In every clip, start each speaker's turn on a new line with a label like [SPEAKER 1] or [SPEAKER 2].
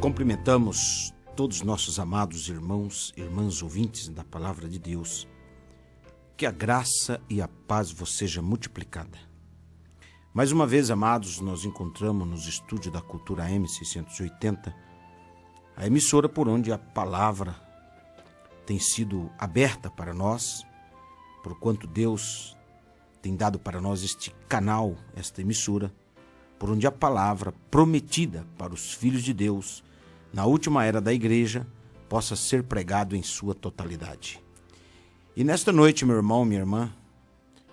[SPEAKER 1] Cumprimentamos todos os nossos amados irmãos e irmãs ouvintes da Palavra de Deus. Que a graça e a paz vos seja multiplicada. Mais uma vez, amados, nós encontramos nos estúdios da Cultura M680, a emissora por onde a Palavra tem sido aberta para nós, por quanto Deus tem dado para nós este canal, esta emissora, por onde a Palavra prometida para os filhos de Deus, na última era da igreja, possa ser pregado em sua totalidade. E nesta noite, meu irmão, minha irmã,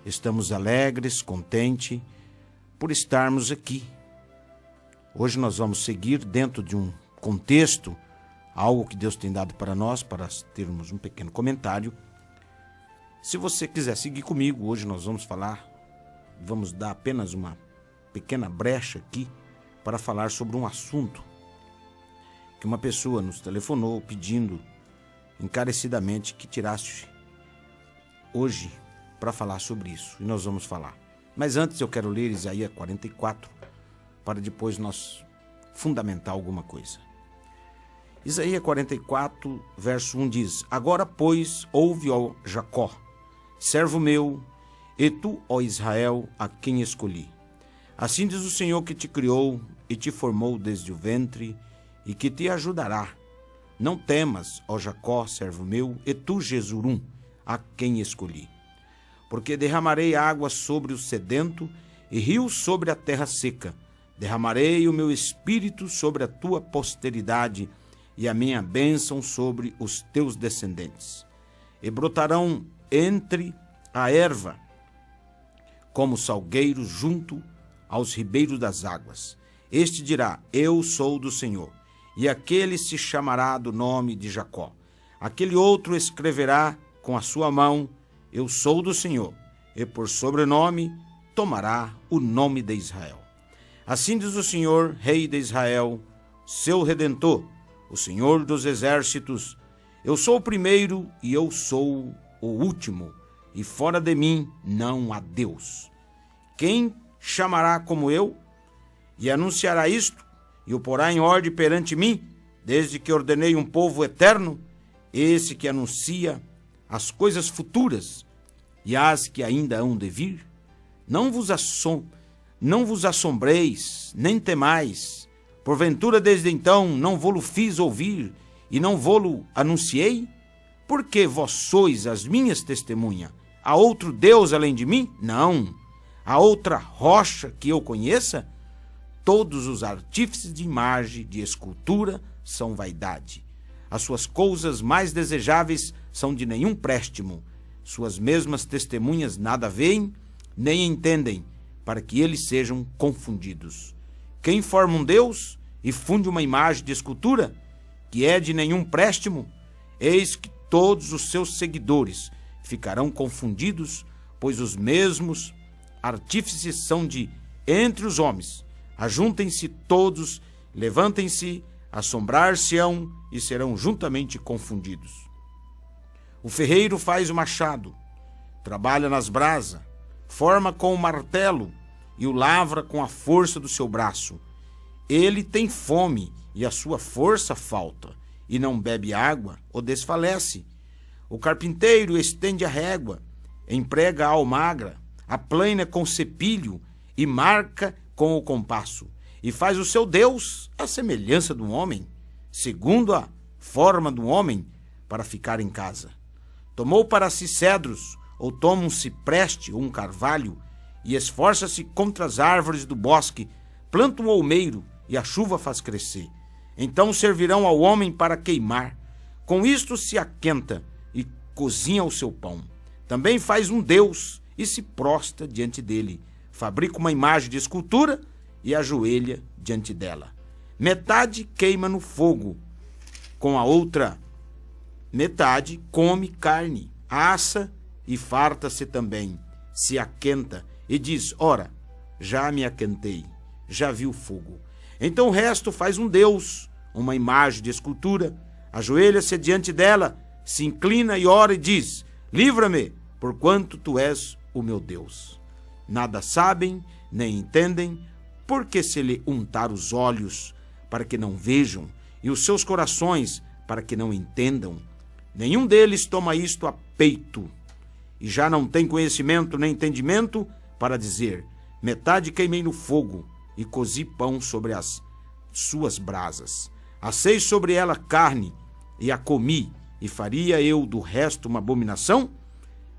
[SPEAKER 1] estamos alegres, contentes por estarmos aqui. Hoje nós vamos seguir dentro de um contexto, algo que Deus tem dado para nós, para termos um pequeno comentário. Se você quiser seguir comigo, hoje nós vamos dar apenas uma pequena brecha aqui para falar sobre um assunto que uma pessoa nos telefonou pedindo encarecidamente que tirasse hoje para falar sobre isso, e nós vamos falar. Mas antes eu quero ler Isaías 44, para depois nós fundamentar alguma coisa. Isaías 44, verso 1 diz: Agora, pois, ouve, ó Jacó, servo meu, e tu, ó Israel, a quem escolhi. Assim diz o Senhor que te criou e te formou desde o ventre, e que te ajudará. Não temas, ó Jacó, servo meu, e tu, Jesurum, a quem escolhi. Porque derramarei água sobre o sedento e rios sobre a terra seca. Derramarei o meu espírito sobre a tua posteridade e a minha bênção sobre os teus descendentes. E brotarão entre a erva, como salgueiros junto aos ribeiros das águas. Este dirá: Eu sou do Senhor. E aquele se chamará do nome de Jacó. Aquele outro escreverá com a sua mão: Eu sou do Senhor. E por sobrenome tomará o nome de Israel. Assim diz o Senhor, Rei de Israel, seu Redentor, o Senhor dos exércitos: Eu sou o primeiro e eu sou o último, e fora de mim não há Deus. Quem chamará como eu e anunciará isto, e o porá em ordem perante mim, desde que ordenei um povo eterno, esse que anuncia as coisas futuras e as que ainda hão de vir? Não vos assombreis, nem temais, porventura desde então não vô-lo fiz ouvir e não vô-lo anunciei? Porque vós sois as minhas testemunhas. Há outro Deus além de mim? Não. Há outra rocha que eu conheça? Todos os artífices de imagem, de escultura, são vaidade. As suas coisas mais desejáveis são de nenhum préstimo. Suas mesmas testemunhas nada veem, nem entendem, para que eles sejam confundidos. Quem forma um Deus e funde uma imagem de escultura, que é de nenhum préstimo, eis que todos os seus seguidores ficarão confundidos, pois os mesmos artífices são de entre os homens. Ajuntem-se todos, levantem-se, assombrar-se-ão e serão juntamente confundidos. O ferreiro faz o machado, trabalha nas brasas, forma com o martelo e o lavra com a força do seu braço. Ele tem fome e a sua força falta, e não bebe água ou desfalece. O carpinteiro estende a régua, emprega a almagra, aplana com cepilho e marca com o compasso, e faz o seu Deus à semelhança do homem, segundo a forma do homem, para ficar em casa. Tomou para si cedros, ou toma um cipreste ou um carvalho, e esforça-se contra as árvores do bosque, planta um olmeiro, e a chuva faz crescer. Então servirão ao homem para queimar. Com isto se aquenta e cozinha o seu pão. Também faz um Deus e se prostra diante dele. Fabrica uma imagem de escultura e ajoelha diante dela. Metade queima no fogo, com a outra metade come carne, assa e farta-se também. Se aquenta e diz: Ora, já me aquentei, já vi o fogo. Então o resto faz um Deus, uma imagem de escultura, ajoelha-se diante dela, se inclina e ora e diz: Livra-me, porquanto tu és o meu Deus. Nada sabem, nem entendem, porque se lhe untar os olhos, para que não vejam, e os seus corações, para que não entendam. Nenhum deles toma isto a peito, e já não tem conhecimento nem entendimento para dizer: metade queimei no fogo, e cozi pão sobre as suas brasas. Assei sobre ela carne, e a comi, e faria eu do resto uma abominação?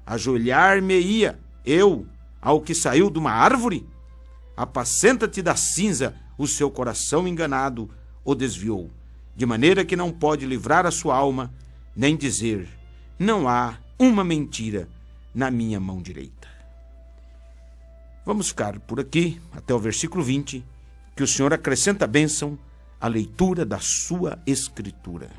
[SPEAKER 1] Ajoelhar-me-ia eu ao que saiu de uma árvore? Apacenta-te da cinza, o seu coração enganado o desviou, de maneira que não pode livrar a sua alma, nem dizer: não há uma mentira na minha mão direita. Vamos ficar por aqui até o versículo 20, que o Senhor acrescenta a bênção à leitura da sua Escritura.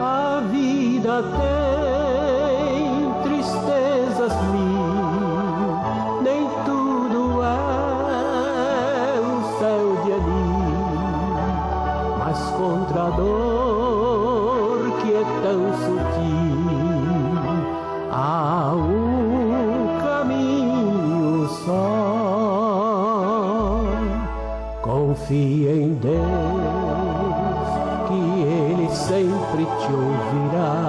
[SPEAKER 2] A vida tem tristezas mil, nem tudo é o céu de anil, mas contra a dor que é tão sutil, há um caminho só. Confia em Deus, que Ele sempre te ouvirá.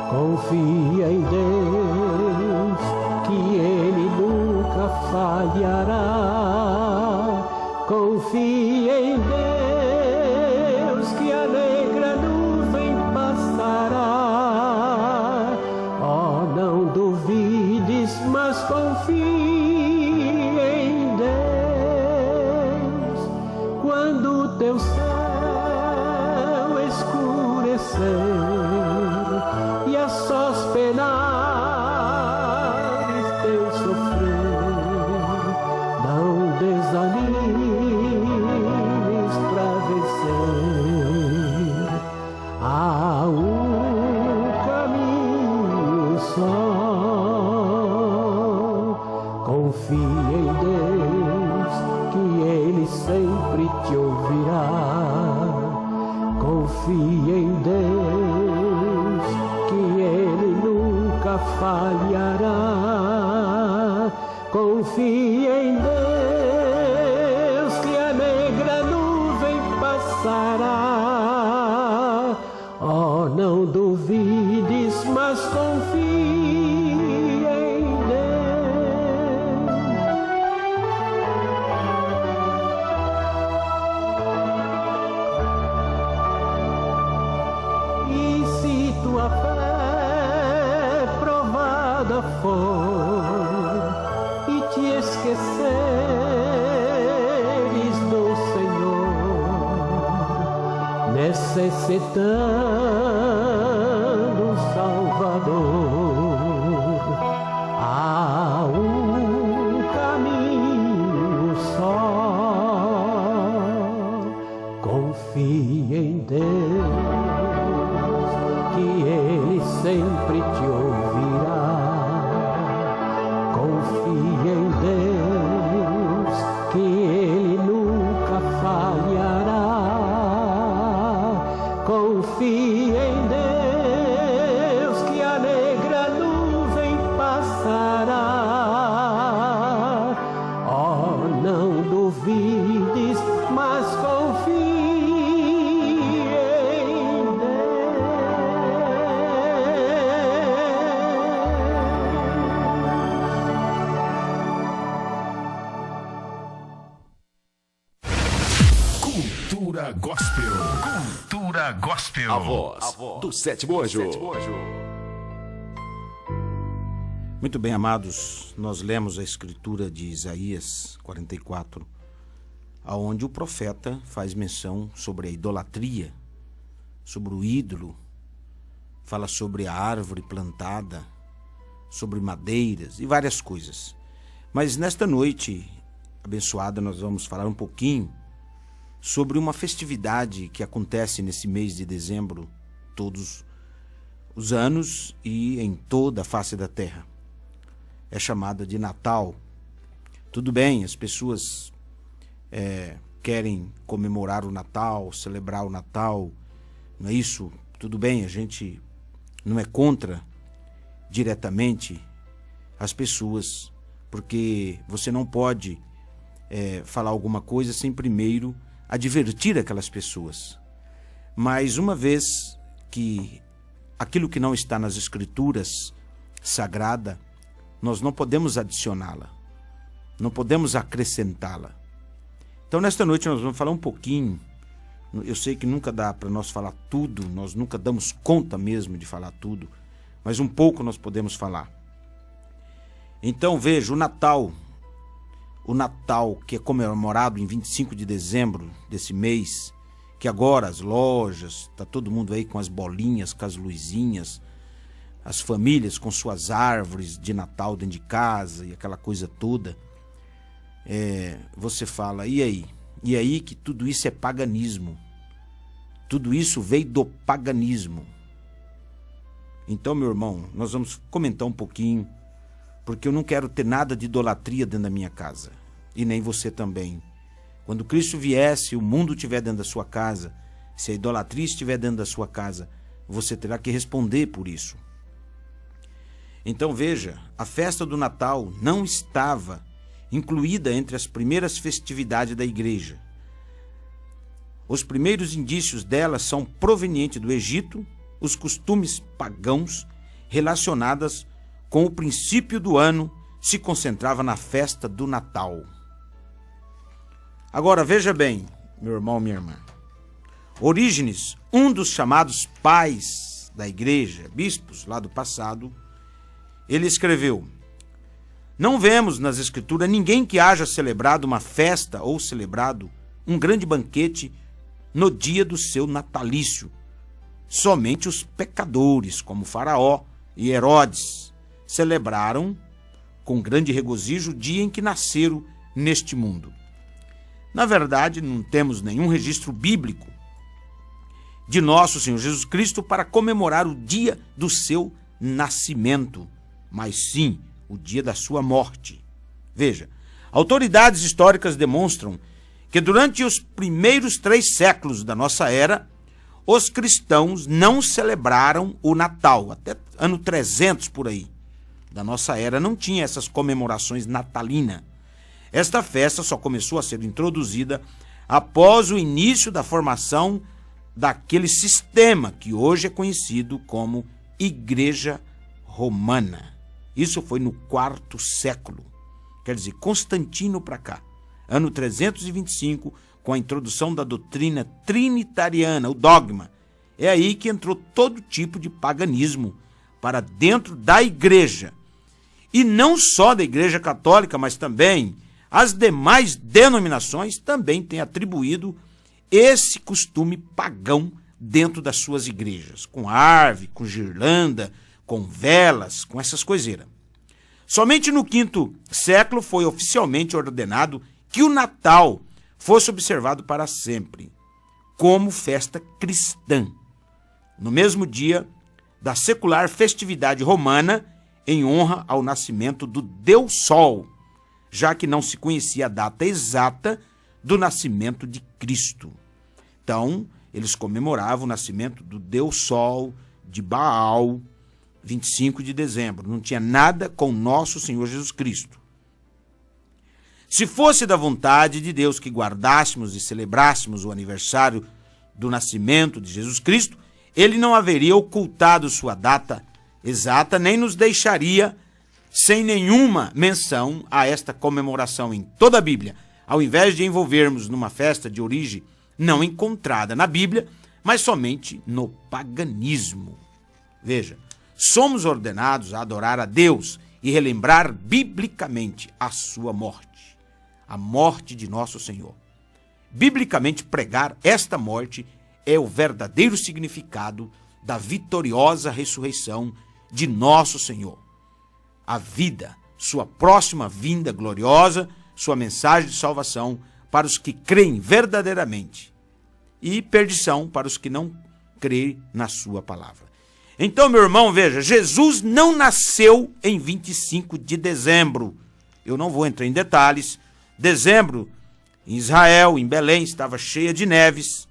[SPEAKER 2] Confia em Deus, que Ele nunca falhará. Confia em Deus, que a negra nuvem passará. Oh, não duvides, mas confia em Deus. Quando teu céu escurecer e a sós penares teu sofrer, não desanimes pra vencer. Há um caminho só. Confia em Deus, que Ele sempre te ouvirá. Confia em Deus, que Ele nunca falhará. Confia em Deus, que a negra nuvem passará. Oh, não duvides, mas confia em Deus. E se tua fé provada for e te esqueceres do Senhor, necessitando um Salvador, há um caminho só. Confia em Deus, que Ele sempre te ouvirá. Confia em Deus, que Ele nunca falhará. Confia em Deus, que a negra nuvem passará. Oh, não duvides, mas confia em
[SPEAKER 3] Cultura Gospel. Cultura Gospel.
[SPEAKER 4] A voz do sétimo anjo.
[SPEAKER 1] Muito bem, amados, nós lemos a escritura de Isaías 44, aonde o profeta faz menção sobre a idolatria, sobre o ídolo, fala sobre a árvore plantada, sobre madeiras e várias coisas. Mas nesta noite abençoada nós vamos falar um pouquinho sobre uma festividade que acontece nesse mês de dezembro, todos os anos e em toda a face da terra. É chamada de Natal. Tudo bem, as pessoas querem comemorar o Natal, celebrar o Natal, não é isso? Tudo bem, a gente não é contra diretamente às pessoas, porque você não pode falar alguma coisa sem primeiro advertir aquelas pessoas. Mas uma vez que aquilo que não está nas Escrituras sagrada, nós não podemos adicioná-la, não podemos acrescentá-la. Então, nesta noite nós vamos falar um pouquinho. Eu sei que nunca dá para nós falar tudo, nós nunca damos conta mesmo de falar tudo, mas um pouco nós podemos falar. Então, veja, o Natal que é comemorado em 25 de dezembro desse mês, que agora as lojas, está todo mundo aí com as bolinhas, com as luzinhas, as famílias com suas árvores de Natal dentro de casa e aquela coisa toda. Você fala, e aí? E aí que tudo isso é paganismo. Tudo isso veio do paganismo. Então, meu irmão, nós vamos comentar um pouquinho, porque eu não quero ter nada de idolatria dentro da minha casa. E nem você também. Quando Cristo viesse, o mundo estiver dentro da sua casa, se a idolatria estiver dentro da sua casa, você terá que responder por isso. Então veja, a festa do Natal não estava incluída entre as primeiras festividades da igreja. Os primeiros indícios dela são provenientes do Egito, os costumes pagãos relacionados com o princípio do ano se concentrava na festa do Natal. Agora veja bem, meu irmão, minha irmã. Orígenes, um dos chamados pais da igreja, bispos lá do passado, ele escreveu: não vemos nas Escrituras ninguém que haja celebrado uma festa ou celebrado um grande banquete no dia do seu natalício. Somente os pecadores, como Faraó e Herodes, celebraram com grande regozijo o dia em que nasceram neste mundo. Na verdade, não temos nenhum registro bíblico de nosso Senhor Jesus Cristo para comemorar o dia do seu nascimento, mas sim o dia da sua morte. Veja, autoridades históricas demonstram que durante os primeiros 3 séculos da nossa era, os cristãos não celebraram o Natal. Até ano 300 por aí da nossa era não tinha essas comemorações natalinas. Esta festa só começou a ser introduzida após o início da formação daquele sistema que hoje é conhecido como Igreja Romana. Isso foi no 4º século, quer dizer, Constantino para cá, ano 325, com a introdução da doutrina trinitariana, o dogma. É aí que entrou todo tipo de paganismo para dentro da igreja. E não só da Igreja Católica, mas também as demais denominações também têm atribuído esse costume pagão dentro das suas igrejas, com árvore, com girlanda, com velas, com essas coiseiras. Somente no 5º século foi oficialmente ordenado que o Natal fosse observado para sempre, como festa cristã, no mesmo dia da secular festividade romana, em honra ao nascimento do Deus Sol, já que não se conhecia a data exata do nascimento de Cristo. Então, eles comemoravam o nascimento do Deus Sol, de Baal, 25 de dezembro. Não tinha nada com nosso Senhor Jesus Cristo. Se fosse da vontade de Deus que guardássemos e celebrássemos o aniversário do nascimento de Jesus Cristo, ele não haveria ocultado sua data exata, nem nos deixaria sem nenhuma menção a esta comemoração em toda a Bíblia, ao invés de envolvermos numa festa de origem não encontrada na Bíblia, mas somente no paganismo. Veja, somos ordenados a adorar a Deus e relembrar biblicamente a sua morte, a morte de nosso Senhor. Biblicamente, pregar esta morte é o verdadeiro significado da vitoriosa ressurreição de nosso Senhor. A vida, sua próxima vinda gloriosa, sua mensagem de salvação para os que creem verdadeiramente e perdição para os que não creem na sua palavra. Então, meu irmão, veja, Jesus não nasceu em 25 de dezembro. Eu não vou entrar em detalhes. Dezembro, em Israel, em Belém, estava cheia de neves,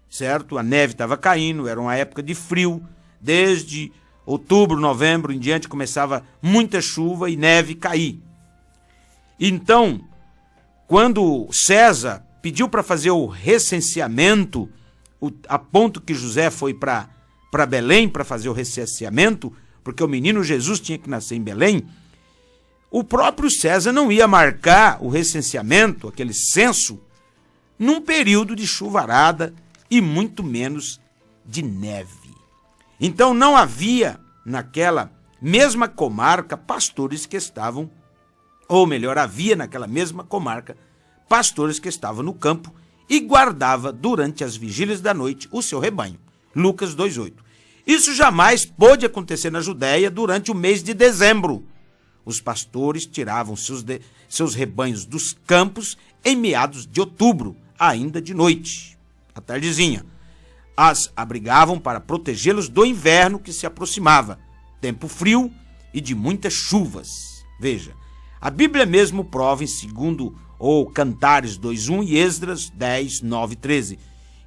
[SPEAKER 1] certo? A neve estava caindo, era uma época de frio, desde outubro, novembro em diante, começava muita chuva e neve cair. Então, quando César pediu para fazer o recenseamento, a ponto que José foi para Belém para fazer o recenseamento, porque o menino Jesus tinha que nascer em Belém, o próprio César não ia marcar o recenseamento, aquele censo, num período de chuvarada e muito menos de neve. Então não havia naquela mesma comarca pastores que estavam, ou melhor, havia naquela mesma comarca pastores que estavam no campo e guardava durante as vigílias da noite o seu rebanho. Lucas 2,8. Isso jamais pôde acontecer na Judéia durante o mês de dezembro. Os pastores tiravam seus rebanhos dos campos em meados de outubro, ainda de noite, à tardezinha. As abrigavam para protegê-los do inverno que se aproximava, tempo frio e de muitas chuvas. Veja, a Bíblia mesmo prova em 2 ou Cantares 2:1 e Esdras 10:9-13,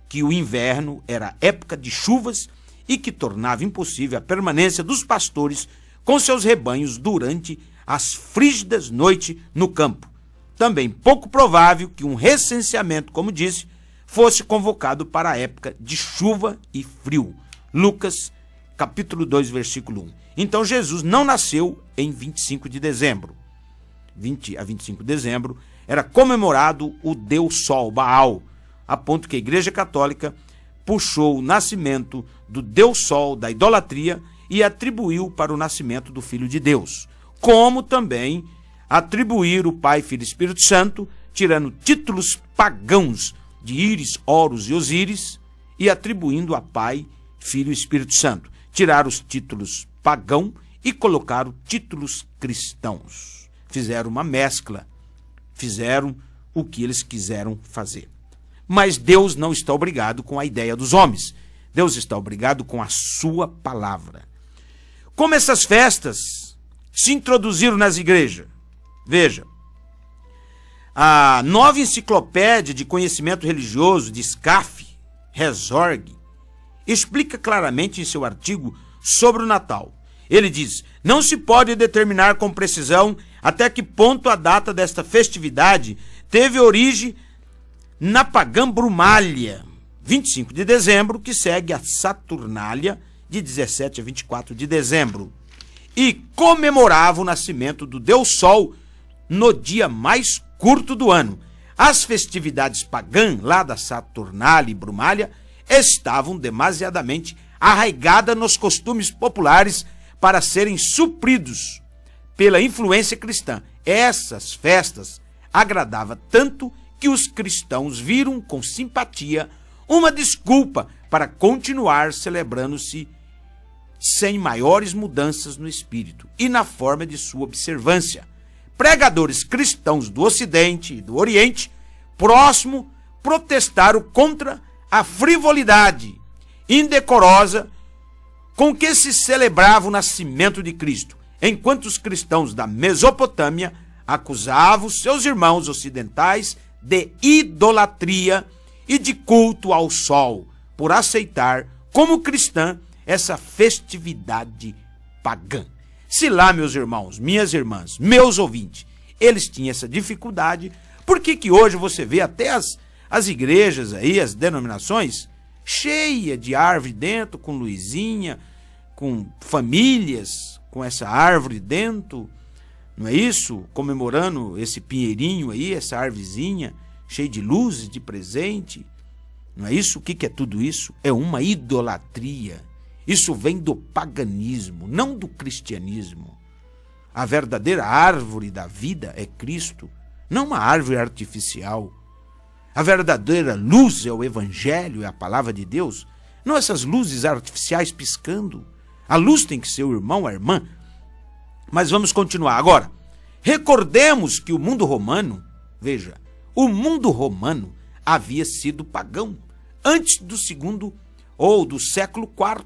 [SPEAKER 1] que o inverno era época de chuvas e que tornava impossível a permanência dos pastores com seus rebanhos durante as frígidas noites no campo. Também pouco provável que um recenseamento, como disse, fosse convocado para a época de chuva e frio. Lucas, capítulo 2, versículo 1. Então Jesus não nasceu em 25 de dezembro. 20 a 25 de dezembro era comemorado o Deus Sol, Baal, a ponto que a Igreja Católica puxou o nascimento do Deus Sol da idolatria e atribuiu para o nascimento do Filho de Deus, como também atribuir o Pai, Filho e Espírito Santo, tirando títulos pagãos de Íris, Horus e Osíris e atribuindo a Pai, Filho e Espírito Santo. Tiraram os títulos pagão e colocaram títulos cristãos. Fizeram uma mescla, fizeram o que eles quiseram fazer. Mas Deus não está obrigado com a ideia dos homens. Deus está obrigado com a sua palavra. Como essas festas se introduziram nas igrejas? Veja, a nova enciclopédia de conhecimento religioso de Scaff, Herzog, explica claramente em seu artigo sobre o Natal. Ele diz: não se pode determinar com precisão até que ponto a data desta festividade teve origem na pagã Brumália, 25 de dezembro, que segue a Saturnália, de 17 a 24 de dezembro, e comemorava o nascimento do Deus Sol no dia mais curto do ano. As festividades pagãs, lá da Saturnália e Brumália, estavam demasiadamente arraigadas nos costumes populares para serem supridos pela influência cristã. Essas festas agradavam tanto que os cristãos viram com simpatia uma desculpa para continuar celebrando-se sem maiores mudanças no espírito e na forma de sua observância. Pregadores cristãos do Ocidente e do Oriente Próximo protestaram contra a frivolidade indecorosa com que se celebrava o nascimento de Cristo, enquanto os cristãos da Mesopotâmia acusavam seus irmãos ocidentais de idolatria e de culto ao sol, por aceitar como cristã essa festividade pagã. Se lá, meus irmãos, minhas irmãs, meus ouvintes, eles tinham essa dificuldade, por que hoje você vê até as igrejas aí, as denominações, cheia de árvore dentro, com luzinha, com famílias, com essa árvore dentro, não é isso? Comemorando esse pinheirinho aí, essa árvorezinha, cheia de luzes, de presente, não é isso? O que é tudo isso? É uma idolatria. Isso vem do paganismo, não do cristianismo. A verdadeira árvore da vida é Cristo, não uma árvore artificial. A verdadeira luz é o Evangelho, é a palavra de Deus, não essas luzes artificiais piscando. A luz tem que ser o irmão, a irmã. Mas vamos continuar. Agora, recordemos que o mundo romano, veja, o mundo romano havia sido pagão antes do segundo ou do século IV.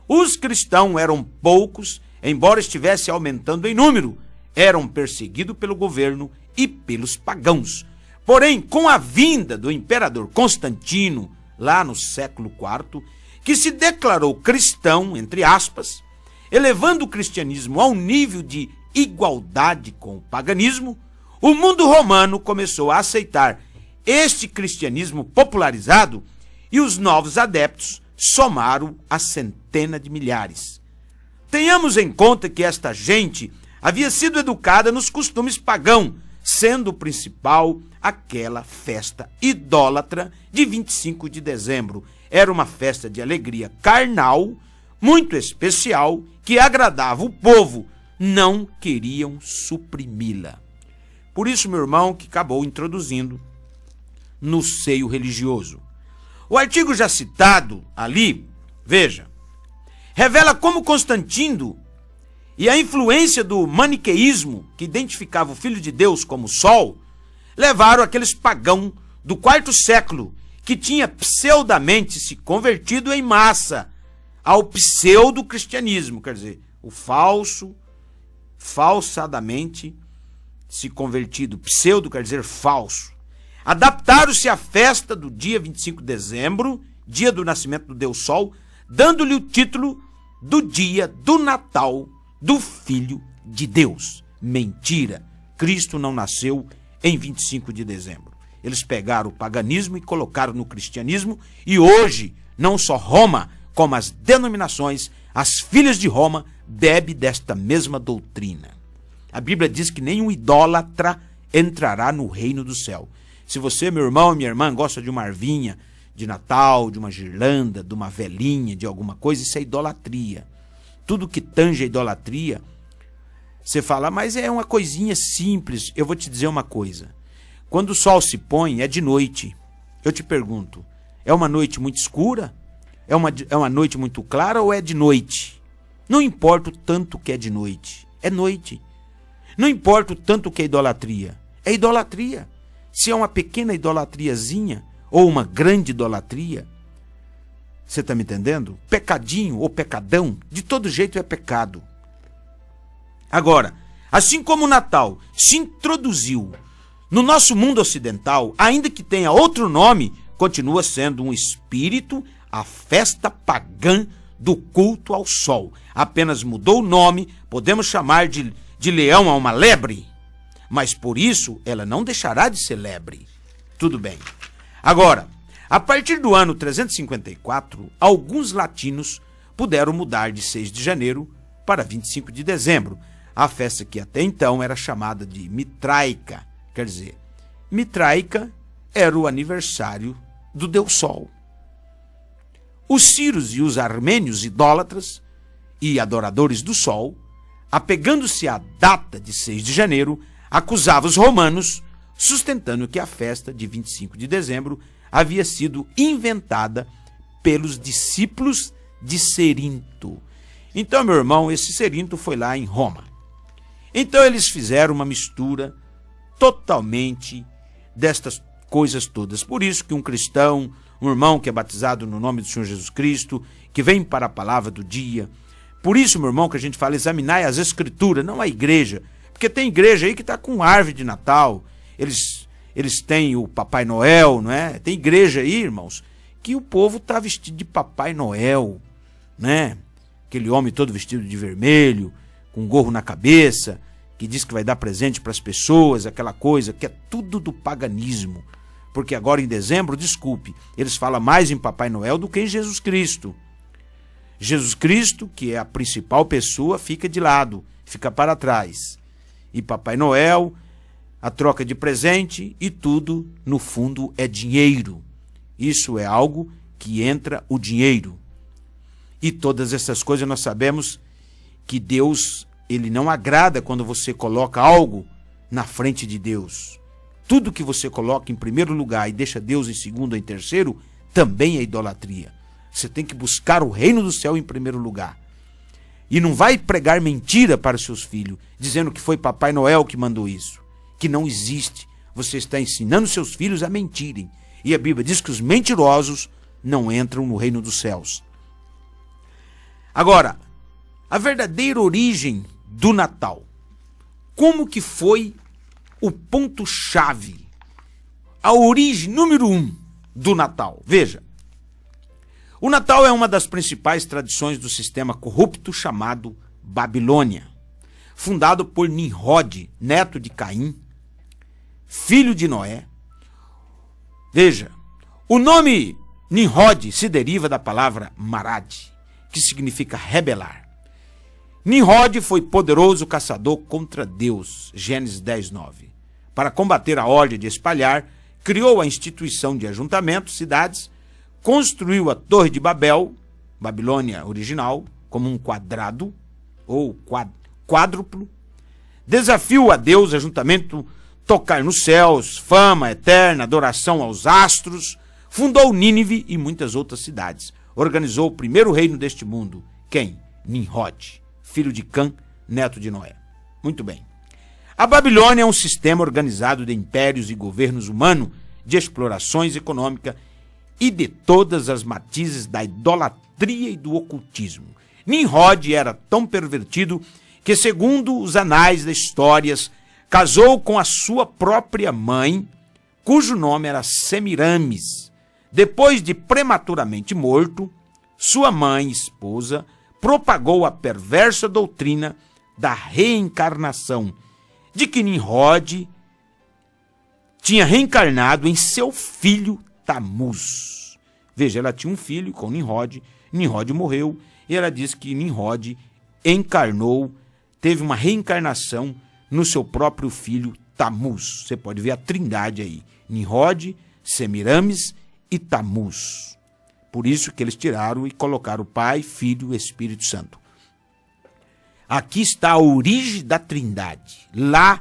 [SPEAKER 1] Os cristãos eram poucos, embora estivesse aumentando em número, eram perseguidos pelo governo e pelos pagãos. Porém, com a vinda do imperador Constantino, lá no século IV, que se declarou cristão, entre aspas, elevando o cristianismo ao nível de igualdade com o paganismo, o mundo romano começou a aceitar este cristianismo popularizado e os novos adeptos somaram a centena de milhares. Tenhamos em conta que esta gente havia sido educada nos costumes pagãos, sendo o principal aquela festa idólatra de 25 de dezembro. Era uma festa de alegria carnal, muito especial, que agradava o povo. Não queriam suprimi-la. Por isso, meu irmão, que acabou introduzindo no seio religioso. O artigo já citado ali, veja, revela como Constantino e a influência do maniqueísmo, que identificava o Filho de Deus como Sol, levaram aqueles pagãos do quarto século, que tinha pseudamente se convertido em massa ao pseudo-cristianismo, quer dizer, o falsadamente se convertido, pseudo quer dizer falso. Adaptaram-se à festa do dia 25 de dezembro, dia do nascimento do Deus Sol, dando-lhe o título do dia do Natal do Filho de Deus. Mentira! Cristo não nasceu em 25 de dezembro. Eles pegaram o paganismo e colocaram no cristianismo, e hoje, não só Roma, como as denominações, as filhas de Roma, bebem desta mesma doutrina. A Bíblia diz que nenhum idólatra entrará no reino do céu. Se você, meu irmão e minha irmã, gosta de uma arvinha de Natal, de uma girlanda, de uma velinha, de alguma coisa, isso é idolatria. Tudo que tange a idolatria, você fala, mas é uma coisinha simples. Eu vou te dizer uma coisa. Quando o sol se põe, é de noite. Eu te pergunto, é uma noite muito escura? É uma noite muito clara ou é de noite? Não importa o tanto que é de noite, é noite. Não importa o tanto que é idolatria, é idolatria. Se é uma pequena idolatriazinha ou uma grande idolatria, você está me entendendo? Pecadinho ou pecadão, de todo jeito é pecado. Agora, assim como o Natal se introduziu no nosso mundo ocidental, ainda que tenha outro nome, continua sendo um espírito, a festa pagã do culto ao sol. Apenas mudou o nome, podemos chamar de leão a uma lebre, mas por isso ela não deixará de ser lebre. Tudo bem. Agora, a partir do ano 354, alguns latinos puderam mudar de 6 de janeiro para 25 de dezembro, a festa que até então era chamada de Mitraica. Quer dizer, Mitraica era o aniversário do Deus Sol. Os sírios e os armênios idólatras e adoradores do Sol, apegando-se à data de 6 de janeiro, acusavam os romanos, sustentando que a festa de 25 de dezembro havia sido inventada pelos discípulos de Cerinto. Então, meu irmão, esse Cerinto foi lá em Roma. Então eles fizeram uma mistura totalmente destas coisas todas. Por isso que um cristão, um irmão que é batizado no nome do Senhor Jesus Cristo, que vem para a palavra do dia. Por isso, meu irmão, que a gente fala, examinar as escrituras, não a igreja. Porque tem igreja aí que está com árvore de Natal, eles têm o Papai Noel, não é? Tem igreja aí, irmãos, que o povo está vestido de Papai Noel, né? Aquele homem todo vestido de vermelho, com um gorro na cabeça, que diz que vai dar presente para as pessoas, aquela coisa, que é tudo do paganismo. Porque agora em dezembro, desculpe, eles falam mais em Papai Noel do que em Jesus Cristo. Jesus Cristo, que é a principal pessoa, fica de lado, fica para trás. E Papai Noel, a troca de presente e tudo, no fundo, é dinheiro. Isso é algo que entra o dinheiro. E todas essas coisas nós sabemos que Deus, ele não agrada quando você coloca algo na frente de Deus. Tudo que você coloca em primeiro lugar e deixa Deus em segundo ou em terceiro, também é idolatria. Você tem que buscar o reino do céu em primeiro lugar. E não vai pregar mentira para os seus filhos, dizendo que foi Papai Noel que mandou isso. Que não existe. Você está ensinando seus filhos a mentirem. E a Bíblia diz que os mentirosos não entram no reino dos céus. Agora, a verdadeira origem do Natal. Como que foi o ponto-chave? A origem número 1 do Natal. Veja. O Natal é uma das principais tradições do sistema corrupto chamado Babilônia, fundado por Nimrod, neto de Caim, filho de Noé. Veja, o nome Nimrod se deriva da palavra Marad, que significa rebelar. Nimrod foi poderoso caçador contra Deus, Gênesis 10:9. Para combater a ordem de espalhar, criou a instituição de ajuntamentos, cidades, construiu a Torre de Babel, Babilônia original, como um quadrado ou quádruplo, desafiou a Deus, ajuntamento, tocar nos céus, fama eterna, adoração aos astros, fundou Nínive e muitas outras cidades. Organizou o primeiro reino deste mundo. Quem? Nimrod, filho de Cã, neto de Noé. Muito bem. A Babilônia é um sistema organizado de impérios e governos humanos, de explorações econômicas e de todas as matizes da idolatria e do ocultismo. Nimrod era tão pervertido que, segundo os anais das histórias, casou com a sua própria mãe, cujo nome era Semiramis. Depois de prematuramente morto, sua mãe, esposa, propagou a perversa doutrina da reencarnação, de que Nimrod tinha reencarnado em seu filho Tamuz. Veja, ela tinha um filho com Nimrod, Nimrod morreu, e ela diz que Nimrod encarnou, teve uma reencarnação no seu próprio filho Tamuz. Você pode ver a trindade aí, Nimrod, Semiramis e Tamuz. Por isso que eles tiraram e colocaram Pai, Filho e Espírito Santo. Aqui está a origem da trindade. Lá,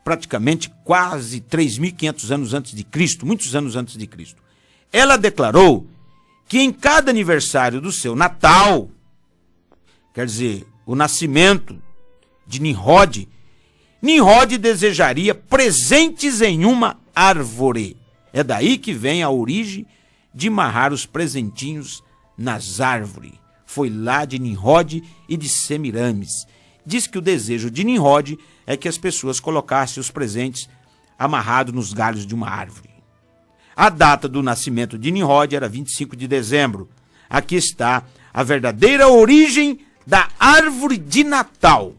[SPEAKER 1] praticamente quase 3.500 anos antes de Cristo, muitos anos antes de Cristo, ela declarou que em cada aniversário do seu Natal, quer dizer, o nascimento de Nimrod, Nimrod desejaria presentes em uma árvore. É daí que vem a origem de amarrar os presentinhos nas árvores. Foi lá de Nimrod e de Semiramis. Diz que o desejo de Nimrod é que as pessoas colocassem os presentes amarrados nos galhos de uma árvore. A data do nascimento de Nimrod era 25 de dezembro. Aqui está a verdadeira origem da árvore de Natal.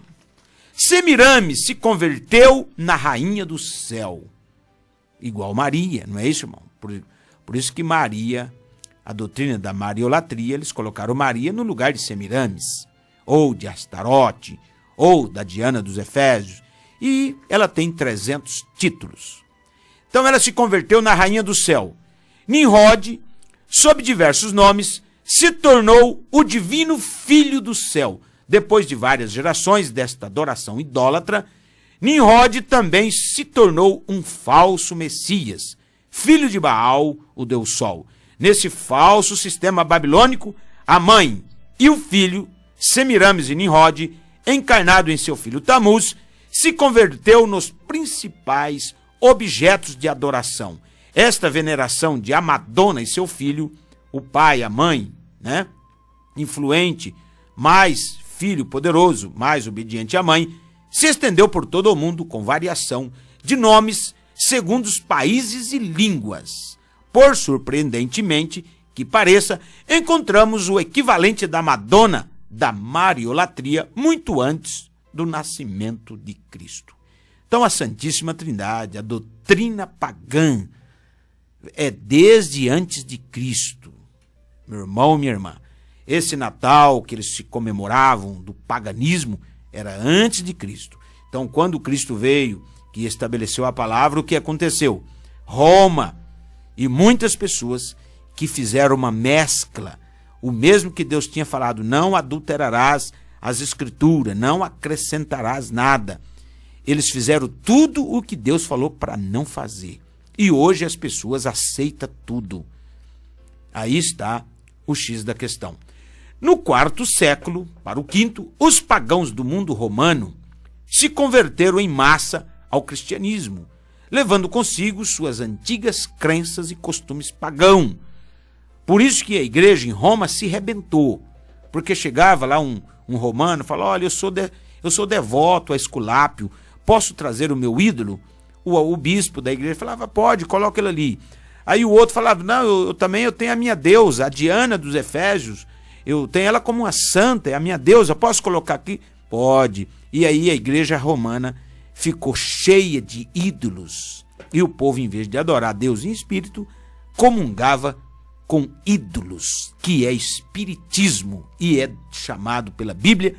[SPEAKER 1] Semiramis se converteu na rainha do céu. Igual Maria, não é isso, irmão? Por isso que Maria, a doutrina da mariolatria, eles colocaram Maria no lugar de Semiramis, ou de Astarote, ou da Diana dos Efésios, e ela tem 300 títulos. Então ela se converteu na rainha do céu. Nimrod, sob diversos nomes, se tornou o divino filho do céu. Depois de várias gerações desta adoração idólatra, Nimrod também se tornou um falso Messias, filho de Baal, o Deus Sol. Nesse falso sistema babilônico, a mãe e o filho, Semiramis e Nimrod, encarnado em seu filho Tamuz, se converteu nos principais objetos de adoração. Esta veneração de Amadona e seu filho, o pai, a mãe, né, influente, mais filho poderoso, mais obediente à mãe, se estendeu por todo o mundo com variação de nomes segundo os países e línguas. Por surpreendentemente que pareça, encontramos o equivalente da Madonna, da mariolatria, muito antes do nascimento de Cristo. Então a Santíssima Trindade, a doutrina pagã, é desde antes de Cristo. Meu irmão, minha irmã, esse Natal que eles se comemoravam do paganismo era antes de Cristo. Então quando Cristo veio, que estabeleceu a palavra, o que aconteceu? Roma e muitas pessoas que fizeram uma mescla, o mesmo que Deus tinha falado, não adulterarás as escrituras, não acrescentarás nada. Eles fizeram tudo o que Deus falou para não fazer. E hoje as pessoas aceitam tudo. Aí está o X da questão. No quarto século, para o quinto, os pagãos do mundo romano se converteram em massa ao cristianismo, levando consigo suas antigas crenças e costumes pagãos. Por isso que a igreja em Roma se rebentou, porque chegava lá um romano e falava, olha, eu sou devoto a Esculápio, posso trazer o meu ídolo? O bispo da igreja falava, pode, coloca ele ali. Aí o outro falava, não, eu também tenho a minha deusa, a Diana dos Efésios, eu tenho ela como uma santa, é a minha deusa, posso colocar aqui? Pode. E aí a igreja romana ficou cheia de ídolos. E o povo, em vez de adorar Deus em espírito, comungava com ídolos, que é espiritismo e é chamado pela Bíblia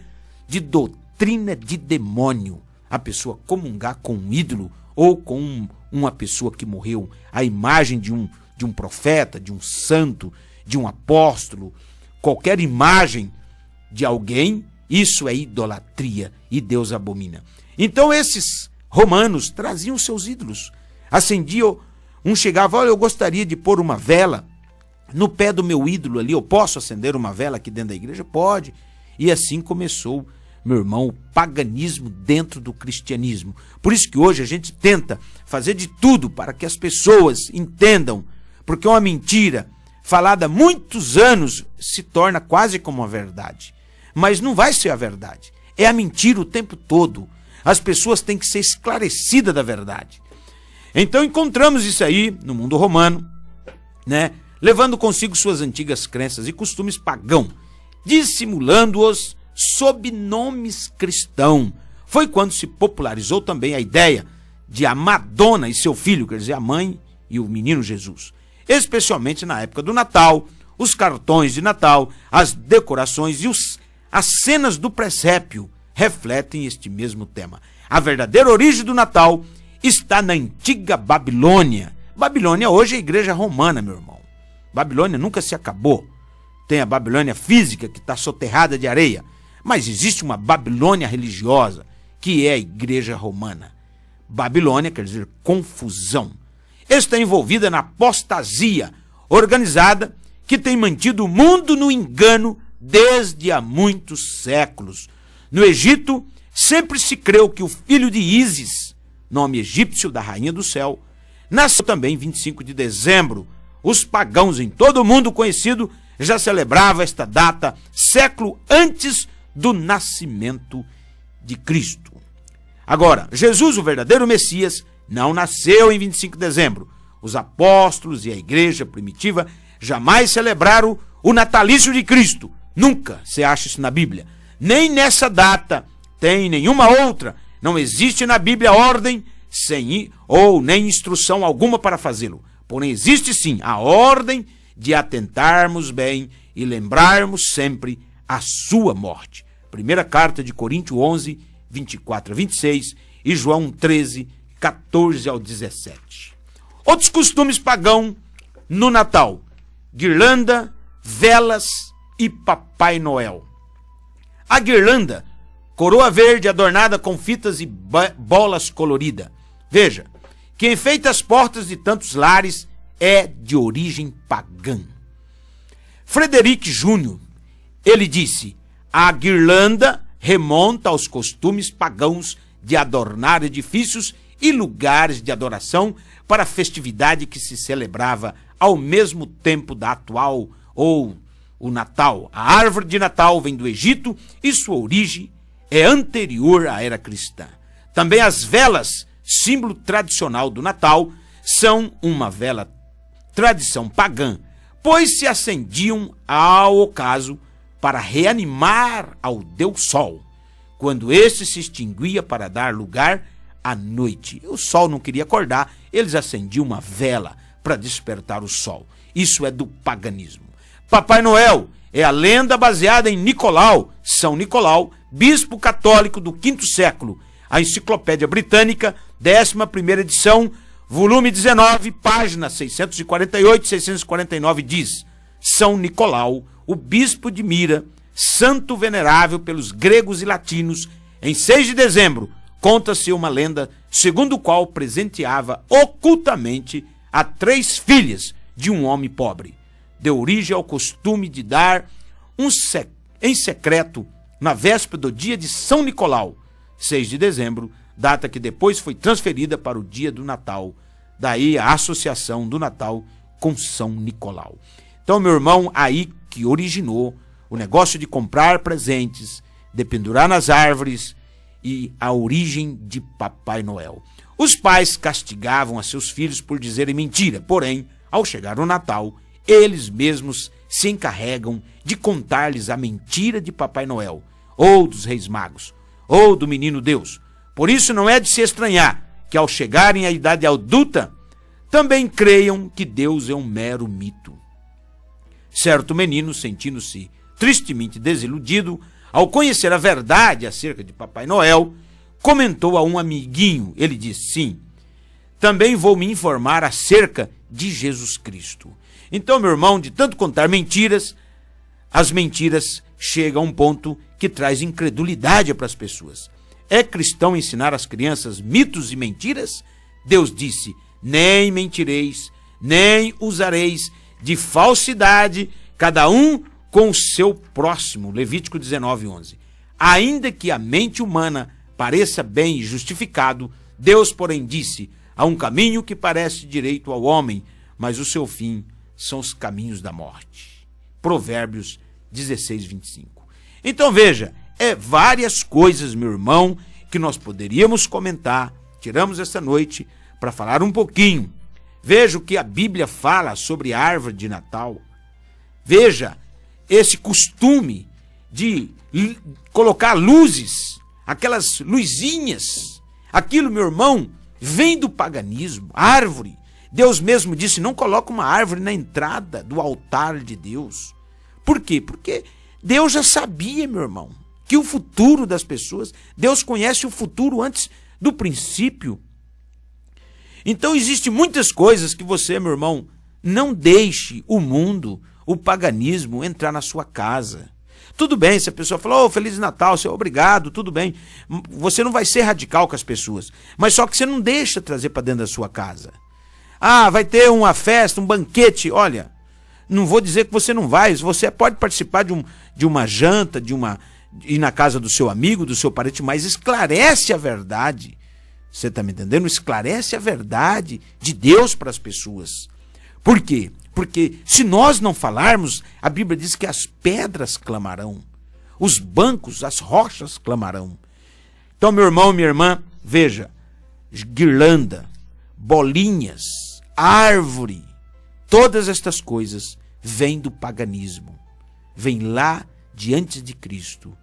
[SPEAKER 1] de doutrina de demônio. A pessoa comungar com um ídolo ou com uma pessoa que morreu, a imagem de um profeta, de um santo, de um apóstolo, qualquer imagem de alguém, isso é idolatria e Deus abomina. Então esses romanos traziam seus ídolos, acendiam, um chegava, olha, eu gostaria de pôr uma vela no pé do meu ídolo ali, eu posso acender uma vela aqui dentro da igreja? Pode. E assim começou, meu irmão, o paganismo dentro do cristianismo. Por isso que hoje a gente tenta fazer de tudo para que as pessoas entendam, porque uma mentira falada há muitos anos se torna quase como uma verdade. Mas não vai ser a verdade. É a mentira o tempo todo. As pessoas têm que ser esclarecidas da verdade. Então encontramos isso aí no mundo romano, né? Levando consigo suas antigas crenças e costumes pagãos, dissimulando-os sob nomes cristãos. Foi quando se popularizou também a ideia de a Madonna e seu filho, quer dizer, a mãe e o menino Jesus. Especialmente na época do Natal, os cartões de Natal, as decorações e as cenas do presépio refletem este mesmo tema. A verdadeira origem do Natal está na antiga Babilônia. Babilônia hoje é a igreja romana, meu irmão. Babilônia nunca se acabou. Tem a Babilônia física, que está soterrada de areia, mas existe uma Babilônia religiosa, que é a igreja romana. Babilônia quer dizer confusão. Está envolvida na apostasia organizada que tem mantido o mundo no engano desde há muitos séculos. No Egito, sempre se creu que o filho de Ísis, nome egípcio da rainha do céu, nasceu também em 25 de dezembro. Os pagãos em todo o mundo conhecido já celebravam esta data século antes do nascimento de Cristo. Agora, Jesus, o verdadeiro Messias, não nasceu em 25 de dezembro. Os apóstolos e a igreja primitiva jamais celebraram o natalício de Cristo. Nunca se acha isso na Bíblia. Nem nessa data tem nenhuma outra. Não existe na Bíblia ordem ou nem instrução alguma para fazê-lo. Porém, existe sim a ordem de atentarmos bem e lembrarmos sempre a sua morte. Primeira carta de Coríntios 11, 24 a 26 e João 13, 14 ao 17. Outros costumes pagãos no Natal: guirlanda, velas e Papai Noel. A guirlanda, coroa verde adornada com fitas e bolas coloridas. Veja, que enfeita as portas de tantos lares é de origem pagã. Frederic Júnior, ele disse, a guirlanda remonta aos costumes pagãos de adornar edifícios e lugares de adoração para a festividade que se celebrava ao mesmo tempo da atual ou o Natal. A árvore de Natal vem do Egito e sua origem é anterior à era cristã. Também as velas, símbolo tradicional do Natal, são uma vela tradição pagã, pois se acendiam ao ocaso para reanimar ao Deus Sol, quando este se extinguia para dar lugar à noite. O sol não queria acordar, eles acendiam uma vela para despertar o sol. Isso é do paganismo. Papai Noel é a lenda baseada em Nicolau, São Nicolau, bispo católico do V século. A Enciclopédia Britânica, 11ª edição, volume 19, página 648 e 649 diz: São Nicolau, o bispo de Mira, santo venerável pelos gregos e latinos, em 6 de dezembro, conta-se uma lenda segundo o qual presenteava ocultamente a 3 filhas de um homem pobre. Deu origem ao costume de dar em secreto na véspera do dia de São Nicolau, 6 de dezembro, data que depois foi transferida para o dia do Natal. Daí a associação do Natal com São Nicolau. Então, meu irmão, aí que originou o negócio de comprar presentes, de pendurar nas árvores e a origem de Papai Noel. Os pais castigavam a seus filhos por dizerem mentira, porém, ao chegar o Natal, eles mesmos se encarregam de contar-lhes a mentira de Papai Noel, ou dos Reis Magos, ou do Menino Deus. Por isso não é de se estranhar que ao chegarem à idade adulta, também creiam que Deus é um mero mito. Certo menino, sentindo-se tristemente desiludido, ao conhecer a verdade acerca de Papai Noel, comentou a um amiguinho. Ele disse: sim, também vou me informar acerca de Jesus Cristo. Então, meu irmão, de tanto contar mentiras, as mentiras chegam a um ponto que traz incredulidade para as pessoas. É cristão ensinar às crianças mitos e mentiras? Deus disse: nem mentireis, nem usareis de falsidade, cada um com o seu próximo. Levítico 19:11. Ainda que a mente humana pareça bem justificado, Deus, porém, disse: há um caminho que parece direito ao homem, mas o seu fim são os caminhos da morte. Provérbios 16:25. Então veja, várias coisas, meu irmão, que nós poderíamos comentar. Tiramos esta noite para falar um pouquinho. Veja o que a Bíblia fala sobre a árvore de Natal. Veja esse costume de colocar luzes, aquelas luzinhas. Aquilo, meu irmão, vem do paganismo. Árvore. Deus mesmo disse: não coloca uma árvore na entrada do altar de Deus. Por quê? Porque Deus já sabia, meu irmão, que o futuro das pessoas, Deus conhece o futuro antes do princípio. Então existem muitas coisas que você, meu irmão, não deixe o mundo, o paganismo entrar na sua casa. Tudo bem, se a pessoa falou: Feliz Natal, seu obrigado, tudo bem. Você não vai ser radical com as pessoas, mas só que você não deixa trazer para dentro da sua casa. Ah, vai ter uma festa, um banquete. Olha, não vou dizer que você não vai. Você pode participar de uma janta, ir na casa do seu amigo, do seu parente, mas esclarece a verdade. Você está me entendendo? Esclarece a verdade de Deus para as pessoas. Por quê? Porque se nós não falarmos, a Bíblia diz que as pedras clamarão, os bancos, as rochas clamarão. Então, meu irmão, minha irmã, veja, guirlanda, bolinhas, árvore, todas estas coisas vêm do paganismo, vêm lá de antes de Cristo.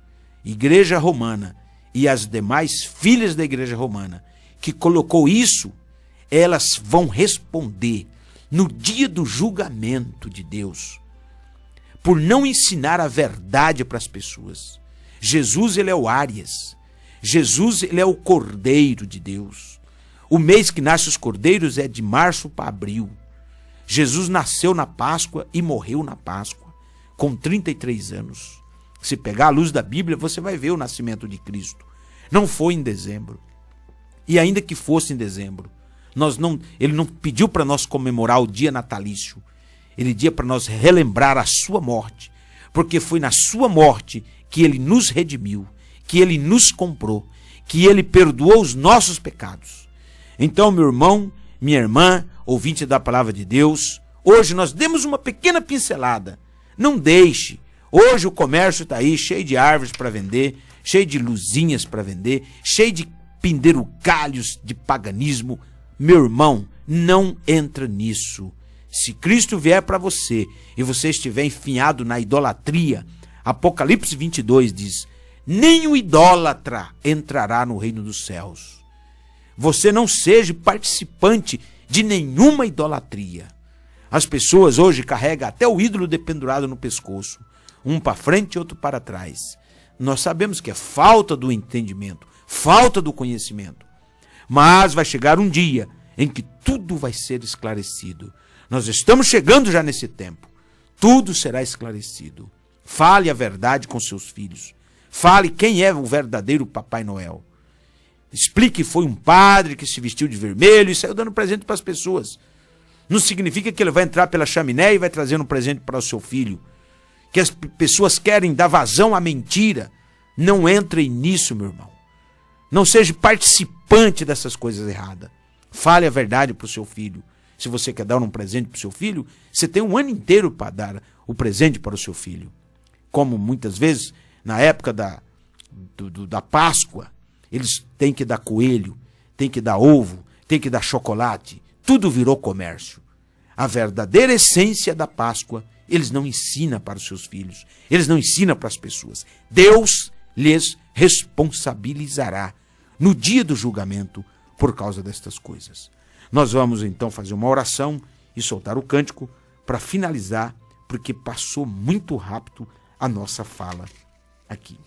[SPEAKER 1] Igreja Romana e as demais filhas da Igreja Romana que colocou isso, elas vão responder no dia do julgamento de Deus, por não ensinar a verdade para as pessoas. Jesus, ele é o Áries. Jesus, ele é o Cordeiro de Deus. O mês que nasce os cordeiros é de março para abril. Jesus nasceu na Páscoa e morreu na Páscoa, com 33 anos. Se pegar a luz da Bíblia, você vai ver o nascimento de Cristo. Não foi em dezembro. E ainda que fosse em dezembro, ele não pediu para nós comemorar o dia natalício. Ele dizia para nós relembrar a sua morte, porque foi na sua morte que ele nos redimiu, que ele nos comprou, que ele perdoou os nossos pecados. Então, meu irmão, minha irmã, ouvinte da palavra de Deus, hoje nós demos uma pequena pincelada. Não deixe. Hoje o comércio está aí cheio de árvores para vender, cheio de luzinhas para vender, cheio de penderugalhos de paganismo. Meu irmão, não entra nisso. Se Cristo vier para você e você estiver enfinhado na idolatria, Apocalipse 22 diz: nem o idólatra entrará no reino dos céus. Você não seja participante de nenhuma idolatria. As pessoas hoje carregam até o ídolo dependurado no pescoço, um para frente e outro para trás. Nós sabemos que é falta do entendimento, falta do conhecimento. Mas vai chegar um dia em que tudo vai ser esclarecido. Nós estamos chegando já nesse tempo. Tudo será esclarecido. Fale a verdade com seus filhos. Fale quem é o verdadeiro Papai Noel. Explique que foi um padre que se vestiu de vermelho e saiu dando presente para as pessoas. Não significa que ele vai entrar pela chaminé e vai trazer um presente para o seu filho. Que as pessoas querem dar vazão à mentira. Não entre nisso, meu irmão. Não seja participante dessas coisas erradas. Fale a verdade para o seu filho. Se você quer dar um presente para o seu filho, você tem um ano inteiro para dar o presente para o seu filho. Como muitas vezes, na época da Páscoa, eles têm que dar coelho, têm que dar ovo, têm que dar chocolate. Tudo virou comércio. a verdadeira essência da Páscoa, eles não ensinam para os seus filhos, eles não ensinam para as pessoas. Deus lhes responsabilizará no dia do julgamento por causa destas coisas. Nós vamos então fazer uma oração e soltar o cântico para finalizar, porque passou muito rápido a nossa fala aqui.